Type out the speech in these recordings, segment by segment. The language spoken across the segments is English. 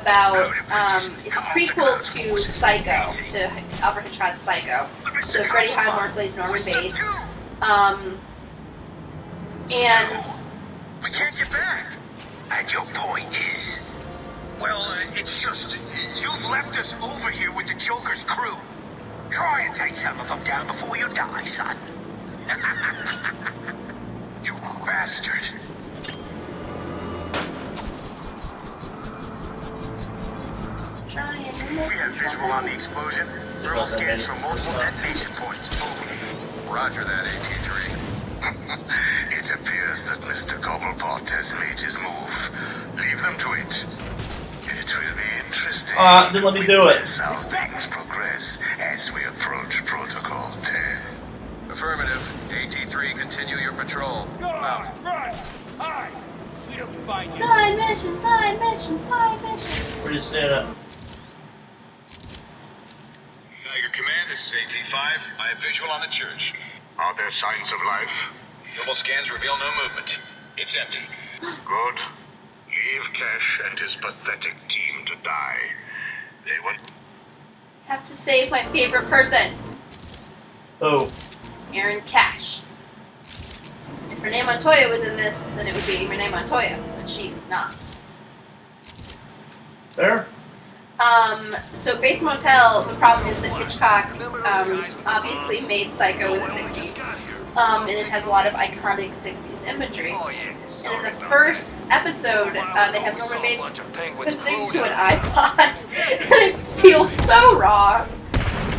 about, it's a prequel to Psycho, to Alfred Hitchcock's Psycho. So Freddie Highmore plays Norman Bates. And... We can't get back. And your point is? Well, it's just, you've left us over here with the Joker's crew. Try and take some of them down before you die, son. You bastard. We have visual on the explosion. Thermal scans from multiple detonation points. Over. Roger that, AT-3. It appears that Mr. Cobblepot has made his move. Leave them to it. It will be interesting. Then let me do it. How things progress as we approach Protocol 10. Affirmative. AT-3, continue your patrol. Go on, run! Hi! We don't find you. Side mission, side mission, side mission. Where do you stand up? Tiger Command, this is AT-5. I have visual on the church. Are there signs of life? Thermal scans reveal no movement. It's empty. Good. Leave Cash and his pathetic team to die. They will... Have to save my favorite person. Oh. Aaron Cash. If Renee Montoya was in this, then it would be Renee Montoya, but she's not. There? So Bates Motel, the problem is that Hitchcock obviously made Psycho in the 60s. And it has a lot of iconic 60s imagery. And in the first episode, they have Norman Bates listening to an iPod. And it feels so wrong.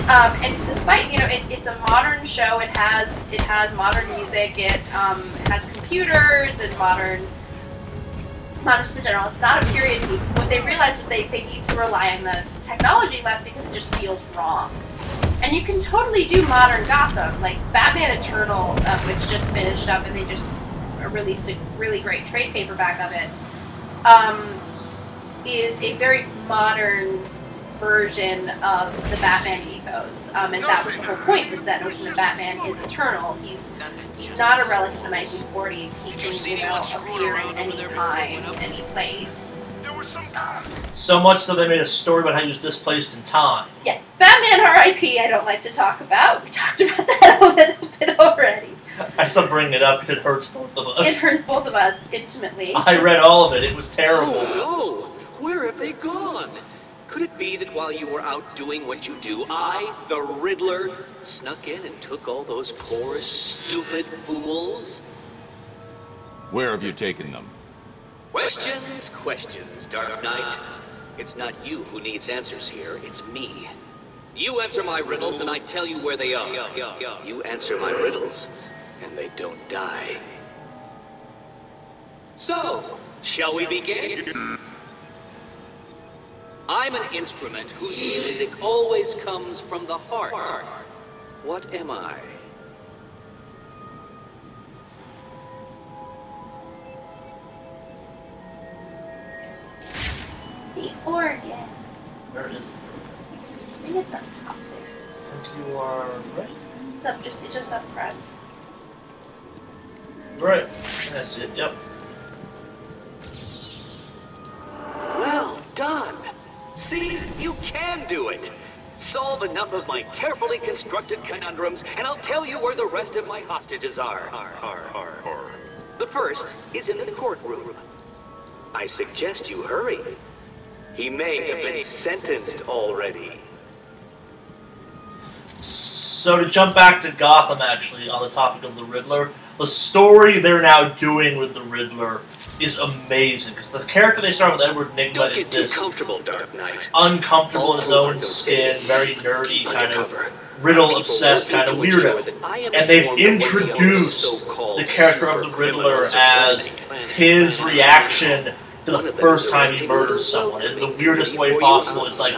And despite, you know, it's a modern show, it has modern music, it has computers and modern stuff in general. It's not a period piece. What they realized was they need to rely on the technology less because it just feels wrong. And you can totally do modern Gotham, like Batman Eternal, which just finished up and they just released a really great trade paperback of it, is a very modern version of the Batman ethos. And that was the whole point, was that notion that Batman is eternal. He's not a relic of the 1940s. He can, you know, appear in any time, any place. So much so they made a story about how he was displaced in time. Yeah, Batman R.I.P. I don't like to talk about. We talked about that a little bit already. I stopped bringing it up because it hurts both of us. It hurts both of us intimately. I read all of it. It was terrible. Oh no! Where have they gone? Could it be that while you were out doing what you do, I, the Riddler, snuck in and took all those poor, stupid fools? Where have you taken them? Questions, questions, Dark Knight. It's not you who needs answers here, it's me. You answer my riddles and I tell you where they are. You answer my riddles and they don't die. So, shall we begin? I'm an instrument whose music always comes from the heart. What am I? The organ. Where is it? I think it's up top there. I think you are right. It's just up front. Right. That's it, yep. Well done! See, you can do it! Solve enough of my carefully constructed conundrums, and I'll tell you where the rest of my hostages are. The first is in the courtroom. I suggest you hurry. He may have been sentenced already. So to jump back to Gotham, actually, on the topic of the Riddler, the story they're now doing with the Riddler is amazing, because the character they start with, Edward Nygma, is this comfortable, Dark Knight. uncomfortable in his own skin, very nerdy, kind of riddle-obsessed kind of weirdo. And they've introduced the character of the Riddler as his reaction to the first time he murders someone, in the weirdest way possible. It's like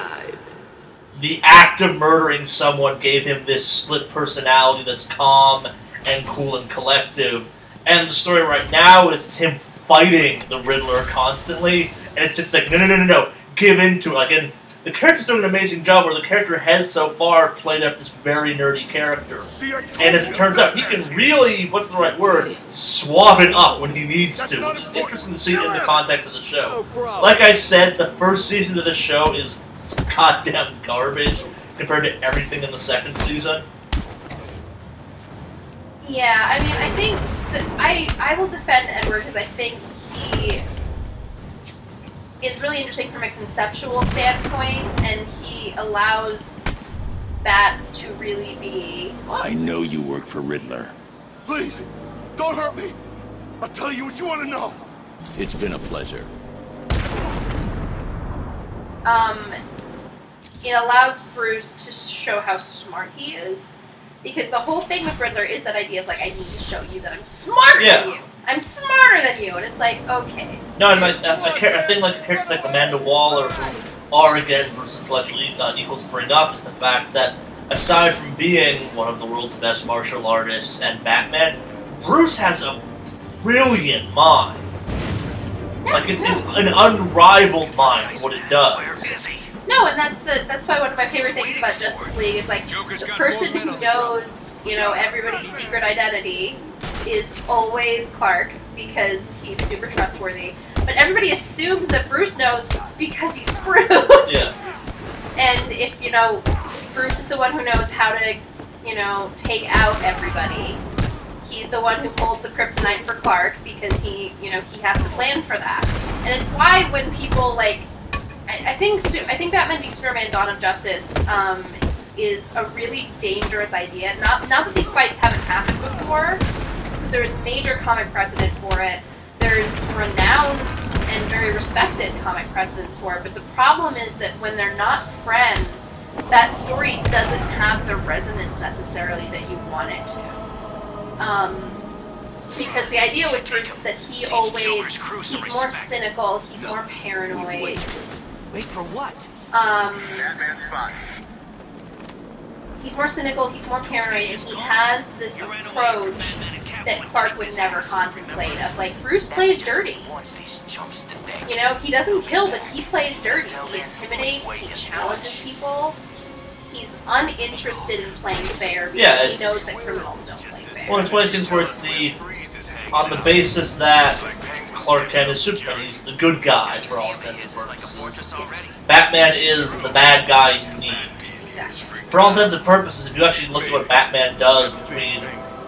the act of murdering someone gave him this split personality that's calm and cool and collective. And the story right now is it's him fighting the Riddler constantly, and it's just like, no, give in to it. Like, and the character's doing an amazing job where the character has so far played up this very nerdy character. And as it turns out, he can really, what's the right word, swab it up when he needs to, which is interesting to see in the context of the show. Like I said, the first season of the show is goddamn garbage compared to everything in the second season. Yeah, I mean, I think that I will defend Edward because I think he is really interesting from a conceptual standpoint, and he allows bats to really be... I know you work for Riddler. Please, don't hurt me. I'll tell you what you want to know. It's been a pleasure. It allows Bruce to show how smart he is, because the whole thing with Riddler is that idea of, like, I need to show you that I'm smarter than you. I'm smarter than you, and it's like, okay. No, and a thing like characters like Amanda Waller, who are again Bruce's intellectually equals, bring up is the fact that aside from being one of the world's best martial artists and Batman, Bruce has a brilliant mind. Yeah, like it's an unrivaled mind for what it does. No, and that's why one of my favorite things about Justice League is, like, the person who knows, you know, everybody's secret identity is always Clark because he's super trustworthy. But everybody assumes that Bruce knows because he's Bruce. Yeah. And if, you know, Bruce is the one who knows how to, you know, take out everybody, he's the one who holds the kryptonite for Clark because he, you know, he has to plan for that. And it's why when people, like, I think Batman v Superman: Dawn of Justice is a really dangerous idea. Not that these fights haven't happened before, because there's major comic precedent for it. There's renowned and very respected comic precedents for it. But the problem is that when they're not friends, that story doesn't have the resonance necessarily that you want it to. Because the idea with Bruce is that he's more cynical, he's more paranoid. Wait for what? Batman's spot. He's more cynical, he's more paranoid, and he has this approach that Clark would never contemplate of, like, Bruce plays dirty. You know, he doesn't kill, but he plays dirty. He intimidates, he challenges people. He's uninterested in playing fair because he knows that criminals don't play fair. Well, it's one of the things where it's on the basis that Clark Kent is Superman, he's the good guy for all intents and purposes. Batman is the bad guy you need. Exactly. For all intents and purposes, if you actually look at what Batman does between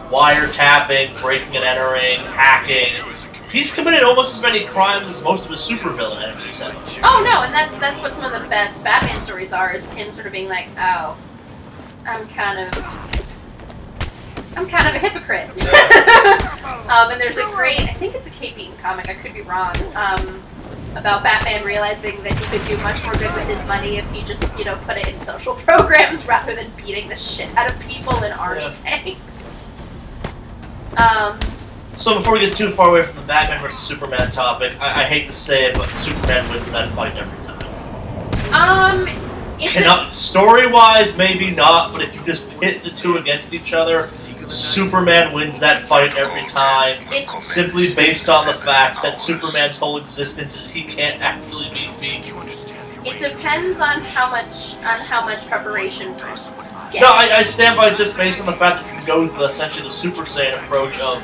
wiretapping, breaking and entering, hacking, he's committed almost as many crimes as most of his supervillain enemies have. Oh no, and that's what some of the best Batman stories are, is him sort of being like, oh, I'm kind of a hypocrite. And there's a great, I think it's a Kate Beaton comic, I could be wrong, about Batman realizing that he could do much more good with his money if he just, you know, put it in social programs rather than beating the shit out of people in army tanks. So before we get too far away from the Batman vs Superman topic, I hate to say it, but Superman wins that fight every time. Story-wise, maybe not, but if you just pit the two against each other, Superman wins that fight every time, simply based on the fact that Superman's whole existence is he can't actually beat me. It depends on how much preparation Bruce gets. No, I stand by just based on the fact that you can go with essentially the Super Saiyan approach of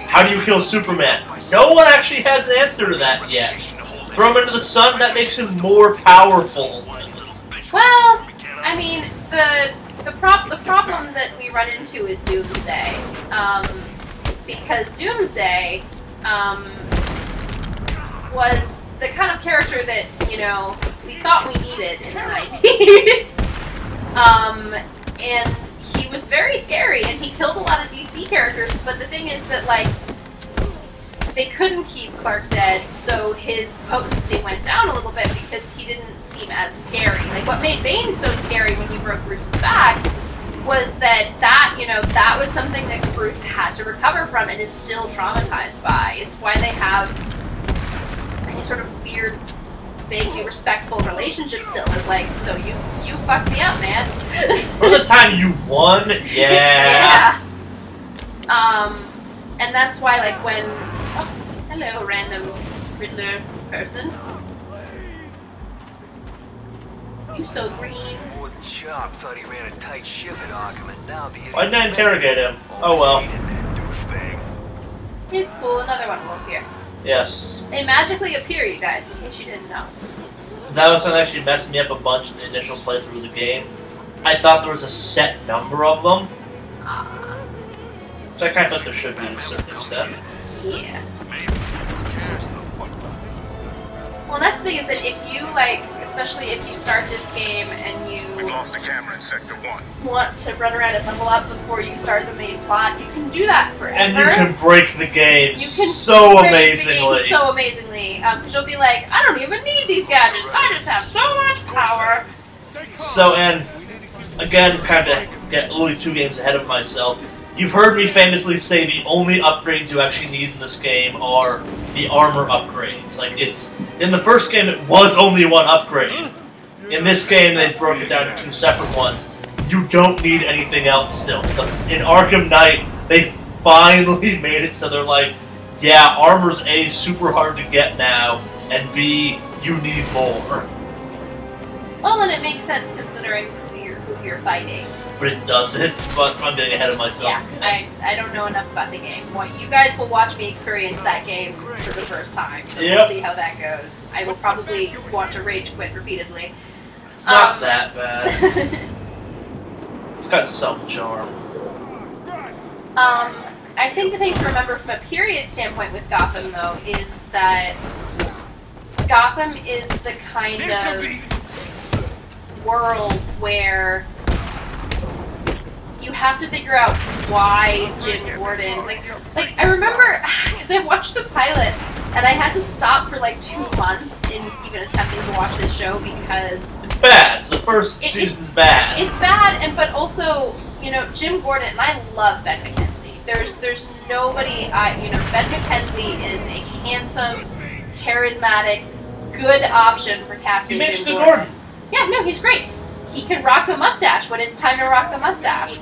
how do you kill Superman? No one actually has an answer to that yet. Throw him into the sun, that makes him more powerful. Well, I mean, the problem that we run into is Doomsday, because Doomsday was the kind of character that, you know, we thought we needed in the 90s, and he was very scary, and he killed a lot of DC characters, but the thing is that, like, they couldn't keep Clark dead, so his potency went down a little bit because he didn't seem as scary. Like, what made Bane so scary when he broke Bruce's back was that, you know, that was something that Bruce had to recover from and is still traumatized by. It's why they have any sort of weird, vaguely respectful relationship still. It's like, so you fucked me up, man. For the time you won, yeah. And that's why, like, when... Oh, hello, random Riddler person. You so green. Wooden Chop thought he ran a tight ship at Arkham, and now the Why didn't I interrogate him? Oh well. It's cool, another one will appear. Yes. They magically appear, you guys, in case you didn't know. That was something that actually messed me up a bunch in the initial playthrough of the game. I thought there was a set number of them. So I kind of thought there should be to a certain extent. Yeah. Well, that's the thing is that if you, like, especially if you start this game and you We lost the camera in Sector 1. want to run around and level up before you start the main plot, you can do that forever. And you can break the game You can so break amazingly. The game so amazingly. Because you'll be like, I don't even need these gadgets. I just have so much power. So, and again, kind of get only 2 games ahead of myself. You've heard me famously say the only upgrades you actually need in this game are the armor upgrades. Like, it's... In the first game, it was only 1 upgrade. In this game, they broke it down to 2 separate ones. You don't need anything else still. In Arkham Knight, they finally made it so they're like, yeah, armor's A, super hard to get now, and B, you need more. Well, and it makes sense considering who you're fighting. But it doesn't, but I'm getting ahead of myself. Yeah, I don't know enough about the game. You guys will watch me experience that game for the first time, so we'll see how that goes. I will probably want to rage quit repeatedly. It's not that bad. It's got some charm. I think the thing to remember from a period standpoint with Gotham, though, is that Gotham is the kind of world where you have to figure out why Jim Gordon, like I remember, because I watched the pilot, and I had to stop for like 2 months in even attempting to watch this show because it's bad. The first season's bad. It's bad, but also, you know, Jim Gordon, and I love Ben McKenzie. There's nobody, Ben McKenzie is a handsome, charismatic, good option for casting Jim Gordon. Yeah, no, he's great. He can rock the mustache when it's time to rock the mustache.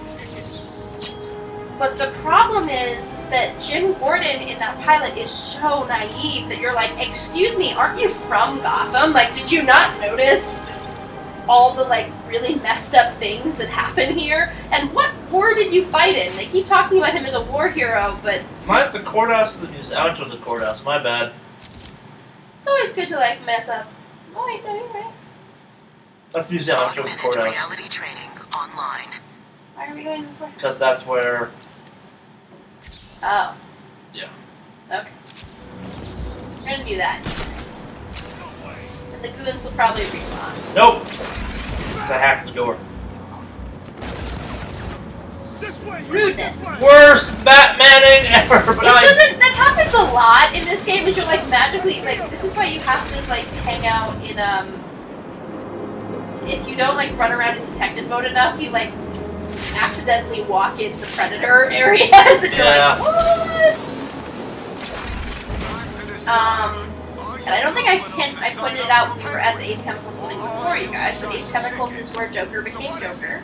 But the problem is that Jim Gordon in that pilot is so naive that you're like, excuse me, aren't you from Gotham? Like, did you not notice all the, like, really messed up things that happen here? And what war did you fight in? They keep talking about him as a war hero, but... Am I at the courthouse? I went to the courthouse, my bad. It's always good to, like, mess up. Oh, wait, no, you're right. Let's use the Augmented courthouse. Reality training online. Why are we going to the courthouse? Because that's where... Oh. Yeah. Okay. We're gonna do that. And the goons will probably respawn. Nope! Because I hacked the door. Rudeness. Worst Batmaning ever! But that happens a lot in this game, is you're like magically, like, this is why you have to, like, hang out in, if you don't, like, run around in detective mode enough, you, like, accidentally walk into Predator areas and you're like, what? And I don't think I pointed it out when we were at the Ace Chemicals building before, you guys, but Ace Chemicals is where Joker became Joker.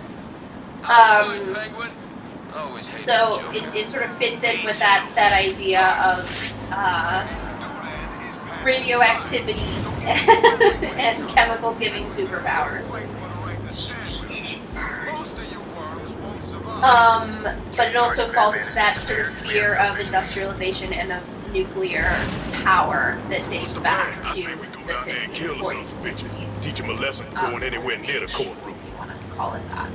So it sort of fits in with that idea of radioactivity and chemicals giving superpowers. But it also falls into that sort of fear of industrialization and of nuclear power that dates back to the 50s and 40s. Teach him a lesson going anywhere near the courtroom. If you want to call it that.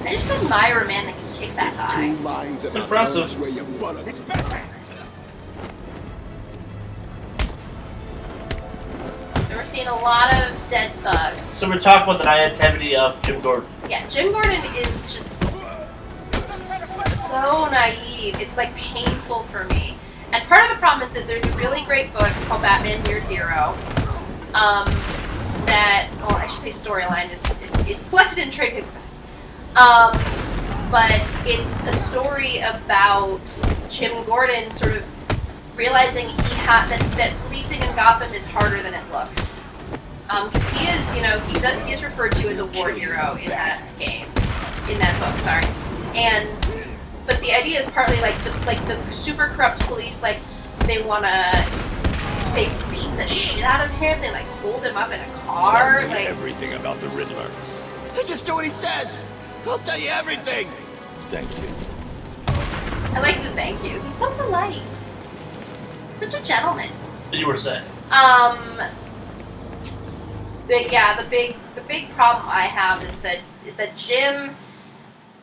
I just admire a man that can kick that high. It's impressive. We're seeing a lot of dead thugs. So we're talking about the naivety of Jim Gordon. Yeah, Jim Gordon is just so naive. It's like painful for me. And part of the problem is that there's a really great book called Batman Year Zero. That, well, I should say storyline. It's collected in trade paperback. But it's a story about Jim Gordon sort of realizing that policing in Gotham is harder than it looks. Because he is, he is referred to as a war hero in that game, in that book, sorry. And but the idea is partly like the super corrupt police, like they beat the shit out of him. They like hold him up in a car. Tell me Like everything about the Riddler. Just do what he says. He'll tell you everything. Thank you. I like the thank you. He's so polite. Such a gentleman. You were saying. The big problem I have is that Jim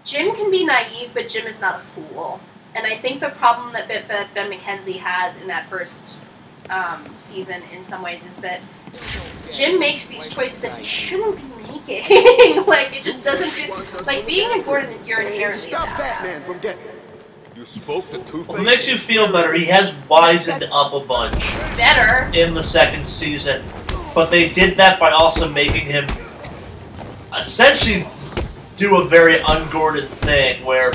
can be naive, but Jim is not a fool. And I think the problem that Ben McKenzie has in that first season, in some ways, is that Jim makes these choices that he shouldn't be making. Like, it just doesn't feel like being a Gordon. You're inherently Stop Batman badass. from getting. You spoke to Two-Face? Well, if it makes you feel better, he has wisened up a bunch Better. in the second season. But they did that by also making him essentially do a very un-Gordon thing where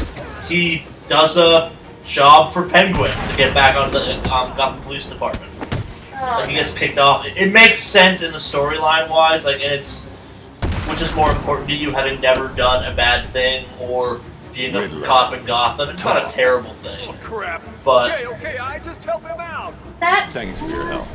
he does a job for Penguin to get back on the Gotham Police Department. Oh, Like, he gets kicked off. It makes sense in the storyline wise, like, and it's which is more important to you, having never done a bad thing or being a cop in Gotham. It's not a terrible thing. Oh, crap. But Okay, I just help him out. that. Thanks for your help.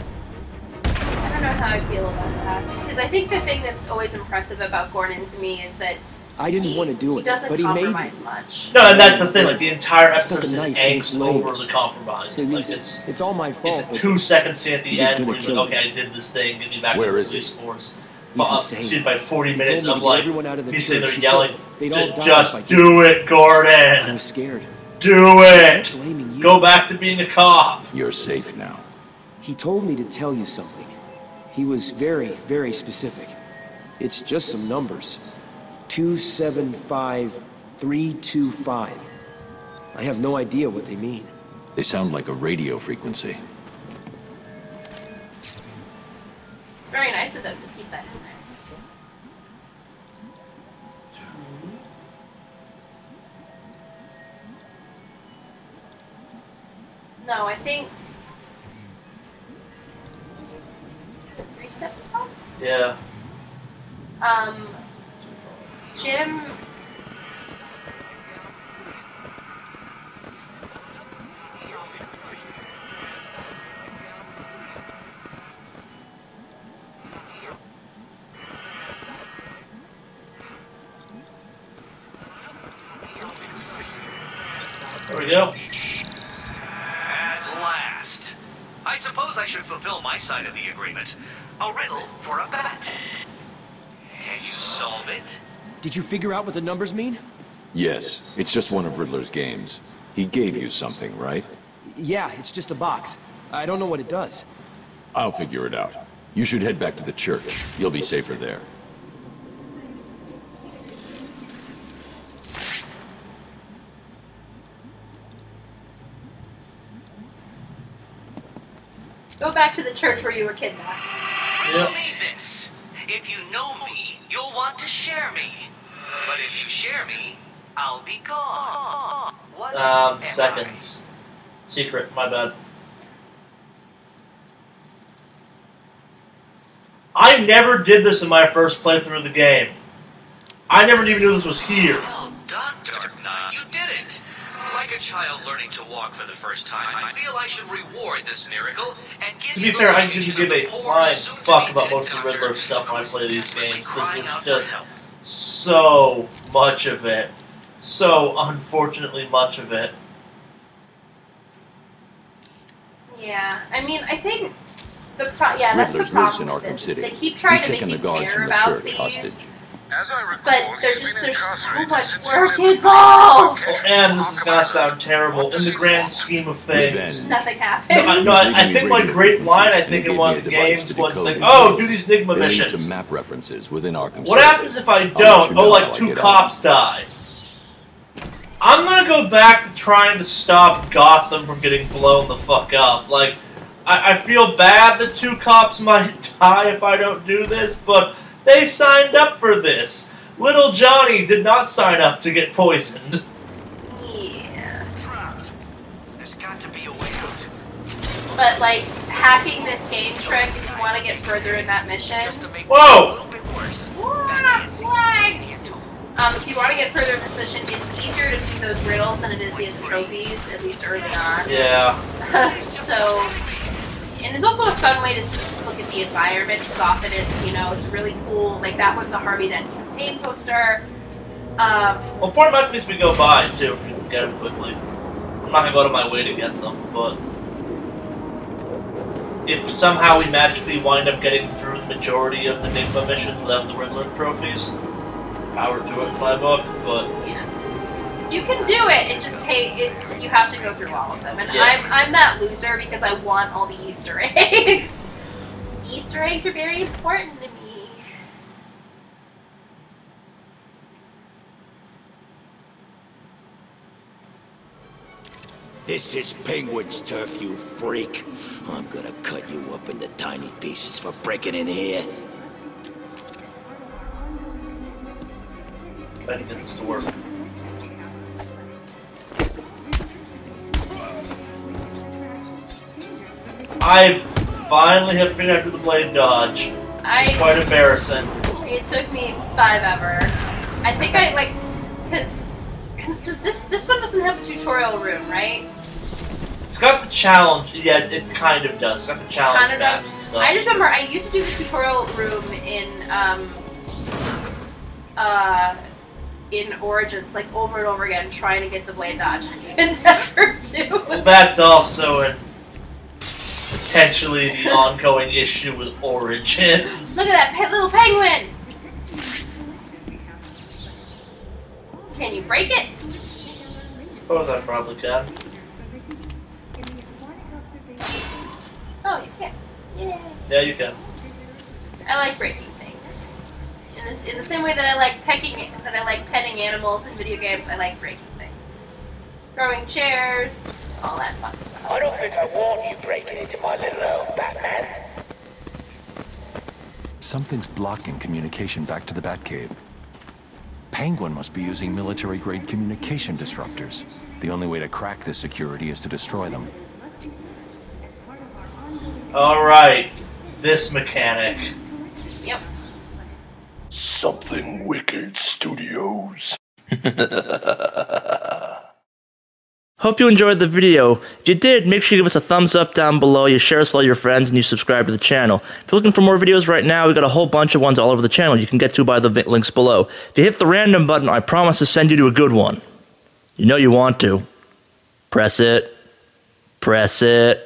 I don't know how I feel about that, because I think the thing that's always impressive about Gordon to me is that I didn't want to do he it, doesn't but he made me. compromise much. no, and that's the thing. Like, the entire Stuck episode a is knife in his angst leg. over the compromise. I mean, Like, it's all my fault. it's a but 2-second scene at the he was end gonna where he's kill like, me. okay, I did this thing, get me back Where to the is he? police force. He's insane. Shoot, by 40 He minutes told me of to get like, everyone out of the he's sitting there church. He yelling, said they'd all die if I just did do it, I Gordon! was scared. Do it! Blaming you. Go back to being a cop! You're safe now. He told me to tell you something. He was very, very specific. It's just some numbers. 275325. I have no idea what they mean. They sound like a radio frequency. It's very nice of them to keep that in there. No, I think 375. Yeah. Jim. There we go. At last. I suppose I should fulfill my side of the agreement. A riddle for a bet. Can you solve it? Did you figure out what the numbers mean? Yes, it's just one of Riddler's games. He gave you something, right? Yeah, it's just a box. I don't know what it does. I'll figure it out. You should head back to the church. You'll be safer there. Go back to the church where you were kidnapped. Riddle me this. If you know me, you'll want to share me. But if you share me, I'll be gone. What am Seconds. Secret, my bad. I never did this in my first playthrough of the game. I never even knew this was here. Well done, Dark Knight. You did it. Like a child learning to walk for the first time, I feel I should reward this miracle and give To you be the fair, I location didn't give of a the poor, flying soon-to-be fuck about dead most of the doctor Riddler stuff when I who's play these desperately games, because crying there's out for just help. so much of it. So unfortunately much of it. Yeah, I mean, I think that's the Riddler's problem lives in with Arkham this. City. They keep trying He's to make taken you the guards care from the about church these, hostage. As I recall, but he's been there's so incarcerated much since work he was involved. Oh, and this is gonna sound terrible. In the grand scheme of things, Revenge. Nothing happens. I think my great line, I think in one of the games was like, oh, do these Enigma They lead missions. to map references within Arkham What City. happens if I I'll let don't? you know Oh, like how I 2 get cops die. I'm gonna go back to trying to stop Gotham from getting blown the fuck up. Like, I feel bad that 2 cops might die if I don't do this, but they signed up for this. Little Johnny did not sign up to get poisoned. Yeah. Trapped. There's got to be a way out. But, like, hacking this game trick, if you want to get further in that mission. Just to make Whoa! it a little bit worse. What? Batman seems to be What? in here too. If you want to get further proficient, it's easier to do those riddles than it is to get the trophies, at least early on. Yeah. So, and it's also a fun way to just look at the environment, because often it's, you know, it's really cool. Like, that was a Harvey Dent campaign poster. Well, point them out to me as we go by, too, if you can get them quickly. I'm not gonna go to my way to get them, but if somehow we magically wind up getting through the majority of the Enigma missions without the Riddler trophies, power to it in my book, but... Yeah. You can do it, it just, you have to go through all of them. And yeah. I'm that loser because I want all the Easter eggs. Easter eggs are very important to me. This is Penguin's turf, you freak. I'm gonna cut you up into tiny pieces for breaking in here. I need to get this to work. I finally have figured out how to do the blade dodge. It's quite embarrassing. It took me 5 ever. I think I, like, because... This one doesn't have a tutorial room, right? It's got the challenge. Yeah, it kind of does. It's got the challenge maps and stuff. I just remember I used to do the tutorial room in Origins, like, over and over again, trying to get the blade dodge. I could never do. Well, that's also potentially the ongoing issue with Origins. Look at that little penguin! Can you break it? Suppose I probably can. Oh, you can. Yeah. Yeah, you can. I like breaking things. In the same way that I like petting animals in video games, I like breaking things. Throwing chairs, all that fun stuff. I don't think I want you breaking into my little home, Batman. Something's blocking communication back to the Batcave. Penguin must be using military-grade communication disruptors. The only way to crack this security is to destroy them. Alright, this mechanic. Yep. Something Wicked Studios. Hope you enjoyed the video. If you did, make sure you give us a thumbs up down below, you share us with all your friends, and you subscribe to the channel. If you're looking for more videos right now, we've got a whole bunch of ones all over the channel you can get to by the links below. If you hit the random button, I promise to send you to a good one. You know you want to. Press it. Press it.